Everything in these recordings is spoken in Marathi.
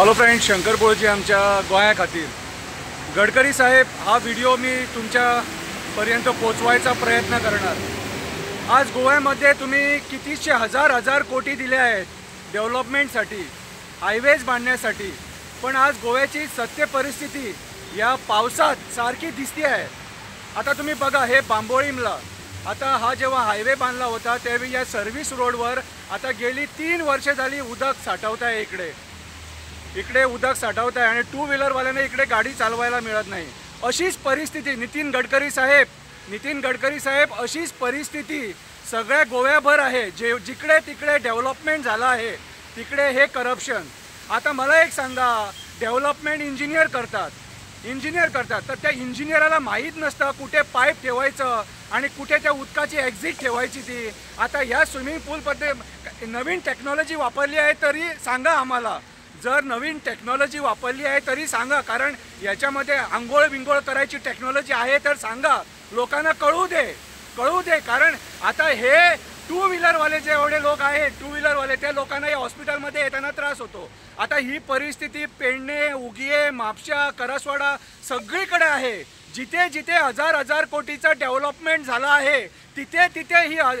हॅलो फ्रेंड्स, शंकर पोळजी आमच्या गोंया खातीर. गडकरी साहेब, हा व्हिडिओ मी तुमच्यापर्यंत पोचवायचा प्रयत्न करणार. आज गोव्यामध्ये तुम्ही कितीशे हजार कोटी दिले आहेत डेव्हलपमेंटसाठी, हायवेज बांधण्यासाठी, पण आज गोव्याची सत्य परिस्थिती या पावसात सारखी दिसते आहे. आता तुम्ही बघा, हे बांबोळीमला आता हा जेव्हा हायवे बांधला होता त्यावेळी या सर्व्हिस रोडवर आता गेली 3 वर्षे झाली उदक साठवत आहे. इकडे उदक साठवत आहे आणि टू व्हीलरवाल्याने इकडे गाडी चालवायला मिळत नाही. अशीच परिस्थिती नितीन गडकरी साहेब अशीच परिस्थिती सगळ्या गोव्याभर आहे. जिकडे तिकडे डेव्हलपमेंट झालं आहे तिकडे हे करप्शन. आता मला एक सांगा, डेव्हलपमेंट इंजिनियर करतात तर त्या इंजिनियराला माहीत नसतं कुठे पाईप ठेवायचं आणि कुठे त्या उदकाची एक्झिट ठेवायची. ती आता या स्विमिंग पूलमध्ये नवीन टेक्नॉलॉजी वापरली आहे तरी सांगा आम्हाला. जर नवीन टेक्नॉलॉजी वापरली आहे तरी सांगा, कारण याच्यामध्ये आंघोळ बिंघोळ करायची टेक्नॉलॉजी आहे तर सांगा, लोकांना कळू दे. कारण आता हे टू व्हीलरवाले जे एवढे लोक आहेत, टू व्हीलरवाले त्या लोकांना या हॉस्पिटलमध्ये येताना त्रास होतो. आता ही परिस्थिती पेडणे, उगिये, म्हापशा, करसवाडा सगळीकडे आहे. जिथे हजार कोटीचं डेव्हलपमेंट झालं आहे तिथे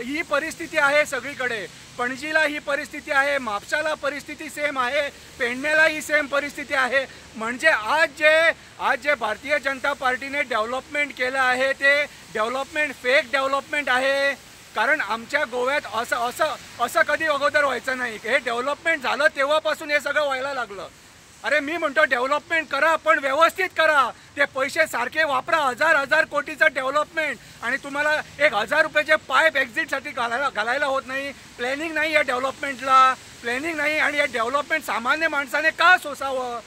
ही परिस्थिती आहे सगळीकडे. पणजीला ही परिस्थिती आहे, म्हापशाला परिस्थिती सेम आहे, पेडणेला ही सेम परिस्थिती आहे. म्हणजे आज जे भारतीय जनता पार्टीने डेव्हलपमेंट केलं आहे ते डेव्हलपमेंट फेक डेव्हलपमेंट आहे. कारण आमच्या गोव्यात असं कधी अगोदर व्हायचं नाही. हे डेव्हलपमेंट झालं तेव्हापासून हे सगळं व्हायला लागलं. अरे मी म्हणतो डेव्हलपमेंट करा, पण व्यवस्थित करा. ते पैसे सारखे वापरा. हजार कोटीचं डेव्हलपमेंट आणि तुम्हाला 1000 रुपयाचे पाईप एक्झिटसाठी घालायला होत नाही. प्लॅनिंग नाही या डेव्हलपमेंटला, प्लॅनिंग नाही. आणि हे डेव्हलपमेंट सामान्य माणसाने का सोसावं?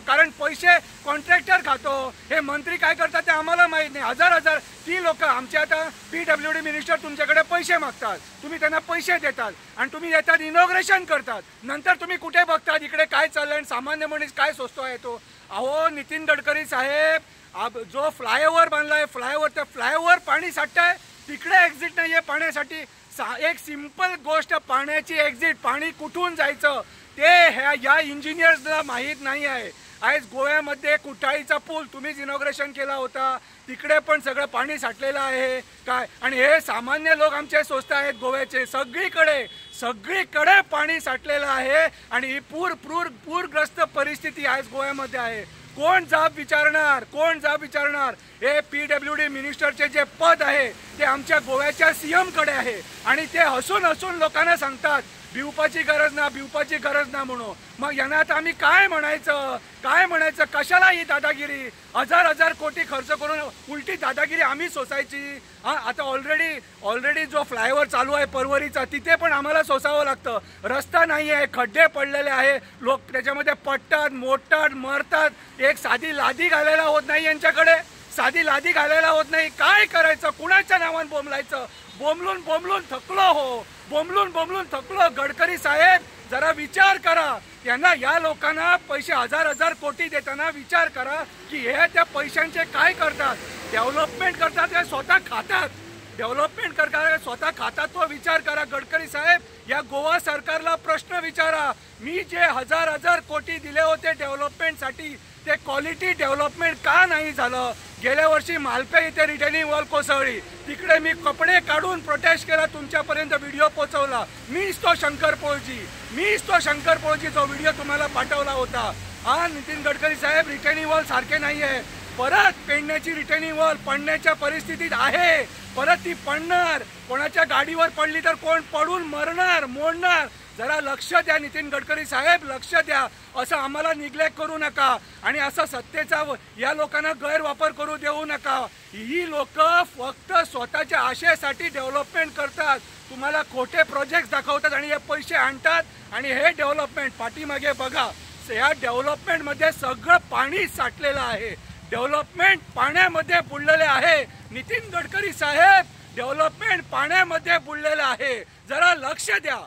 कारण पैसे कॉन्ट्रॅक्टर खातो. हे मंत्री काय करतात ते आम्हाला माहीत नाही. हजार ती लोक आमचे आता PWD मिनिस्टर तुमच्याकडे पैसे मागतात, तुम्ही त्यांना पैसे देतात आणि तुम्ही येतात इनॉग्रेशन करतात. नंतर तुम्ही कुठे बघतात इकडे काय चाललंय आणि सामान्य माणूस काय सोचतोय तो. अहो नितीन गडकरी साहेब, जो फ्लायओव्हर बांधलाय, त्या फ्लायओव्हर पाणी साठतंय, तिकडे एक्झिट नाहीये पाण्यासाठी. एक सिंपल गोष्ट, पाण्याची एक्झिट, पाणी कुठून जायचं ते या इंजिनियर्सला माहीत नाही आहे. आज गोव्यामध्ये कुटाळीचा पूल तुम्हीच इनॉग्रेशन केला होता, तिकडे पण सगळं पाणी साठलेलं आहे काय. आणि हे सामान्य लोक आमचे स्वस्त आहेत गोव्याचे. सगळीकडे पाणी साठलेलं आहे आणि ही पूरग्रस्त परिस्थिती आज गोव्यामध्ये आहे. कोण जाब विचारणार? हे PWD मिनिस्टरचे जे पद आहे ते आमच्या गोव्याच्या CM कडे आहे आणि ते हसून लोकांना सांगतात भिवपाची गरज ना म्हणून. मग यांना आता आम्ही काय म्हणायचं? कशाला ही दादागिरी? हजार कोटी खर्च करून उलटी दादागिरी आम्ही सोसायची. आता ऑलरेडी जो फ्लायओव्हर चालू आहे परवरीचा, तिथे पण आम्हाला सोसावं लागतं. रस्ता नाही आहे, खड्डे पडलेले आहे, लोक त्याच्यामध्ये पडतात, मोडतात, मरतात. एक साधी लादी घालायला होत नाही यांच्याकडे. काय करायचं? कुणाच्या नावानं बोंबलायचं? बोंबलून थकलो. गडकरी साहेब, जरा विचार करा. या लोकांना पैसे हजार कोटी देताना विचार करा की हे त्या पैशांचे काय करतात. डेव्हलपमेंट करतात का स्वतः खातात? तो विचार करा. गडकरी साहेब, या गोवा सरकारला प्रश्न विचारा. मी जे हजार कोटी दिले होते डेव्हलपमेंटसाठी, ते क्वालिटी डेव्हलपमेंट का नाही झालं? गेल्या वर्षी मालपे इथे रिटेनिंग वॉल कोसळली, तिकडे मी कपडे काढून प्रोटेस्ट केला, तुमच्यापर्यंत व्हिडिओ पोहोचवला. मीच तो शंकर पोळजी जो व्हिडिओ तुम्हाला पाठवला होता. नितीन गडकरी साहेब, रिटेनिंग वॉल सारखे नाही आहे. परत पेडण्याची रिटेनिंग वॉल पडण्याच्या परिस्थितीत आहे. परत ती पडणार. कोणाच्या गाडीवर पडली तर कोण पडून मरणार, मोडणार. जरा लक्ष द्या नितीन गडकरी साहेब, लक्ष द्या. असं आम्हाला निग्लेक्ट करू नका आणि असं सत्तेचा या लोकांना गैरवापर करू देऊ नका. ही लोक फक्त स्वतःच्या आशेसाठी डेव्हलपमेंट करतात. तुम्हाला खोटे प्रोजेक्ट दाखवतात आणि हे पैसे आणतात आणि हे डेव्हलपमेंट पाठीमागे बघा. या डेव्हलपमेंटमध्ये सगळं पाणी साठलेलं आहे. डेव्हलपमेंट पाण्यामध्ये बुडलेले आहे. नितीन गडकरी साहेब, डेव्हलपमेंट पाण्यामध्ये बुडलेलं आहे. जरा लक्ष द्या.